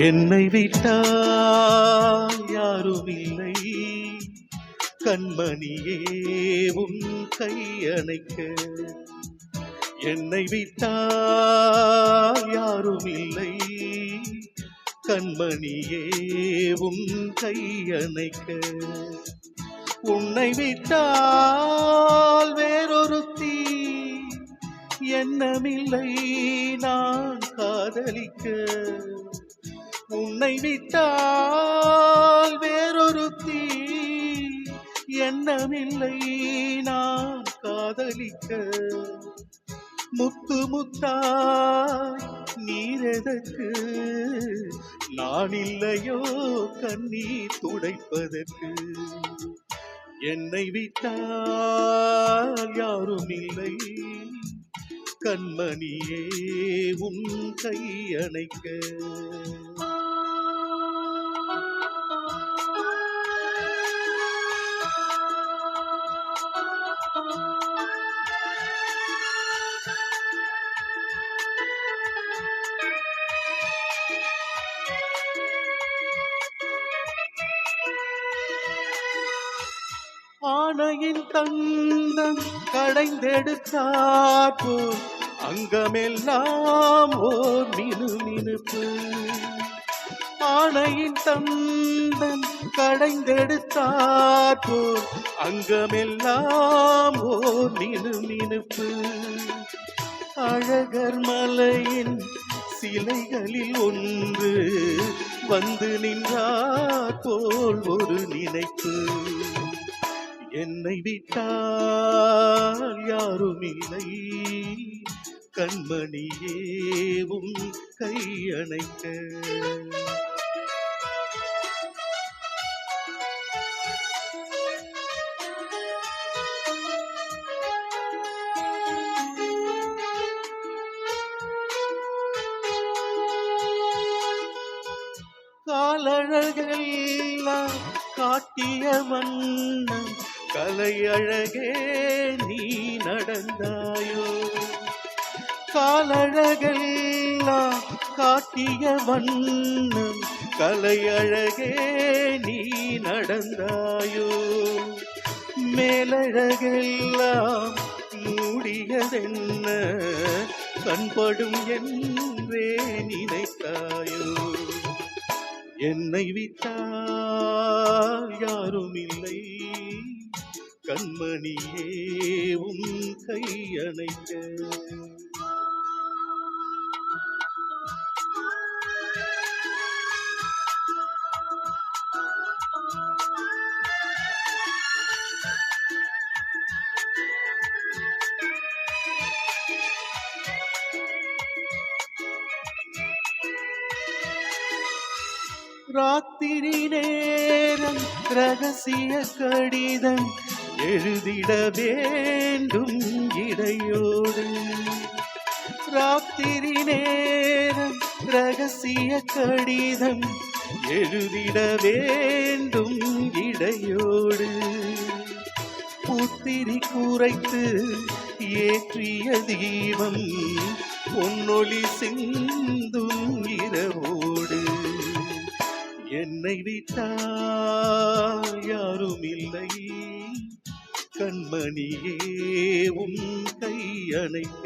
என்னை விட்டால் யாரும் இல்லை, கண்மணியே உன் கையணைக்க. என்னை விட்டால் யாரும் இல்லை, கண்மணியே உன் கையணைக்க. உன்னை விட்டால் வேறொருத்தி எண்ணமில்லை நான் காதலிக்க. உன்னை விட்டால் வேறொருத்தி எண்ணமில்லை நான் காதலிக்க. முத்து முத்தாய் நீரெதற்கு, நான் இல்லையோ கண்ணீர் துடைப்பதற்கு. என்னை விட்டால் யாரும் இல்லை, கண்மணியே உன் கையணைக்க. ஆணையின் தந்தம் கடைந்தெடுத்தாற்போ அங்கமெல்லாம் ஓர் மினுமினுப்பு. ஆணையின் தந்தம் கடைந்தெடுத்தாற்போ அங்கமெல்லாம் ஓர் மினுமினுப்பு. அழகர் மலையின் சிலைகளில் ஒன்று வந்து நின்றார் போல் ஒரு நினைப்பு. என்னை விட்டால் யாரும் இல்லை, கண்மணியே உன் கையணைக்க. காலழகெல்லாம் காட்டிய வண்ணம் கலையழகே நீ நடந்தாயோ. காலழகெல்லாம் காட்டிய வண்ணம் கலையழகே நீ நடந்தாயோ. மேலழகெல்லாம் மூடியதென்ன கண்படும் என்றே நினைத்தாயோ. என்னை விட்டால் யாரும் இல்லை, கண்மணியே உன் கையணைக்க. ராத்திரி நேரம் ரகசிய கடிதம் எழுதிட வேண்டும் இடையோடு. ராத்திரி நேரம் ரகசிய கடிதம் எழுதிட வேண்டும் இடையோடு. புத்திரி குறைத்து ஏற்றிய தீபம் பொன்னொளி சிந்தும் இரவோடு. என்னை விட்டால் யாரும் இல்லை, கண்மணியே உன் கையணைக்க.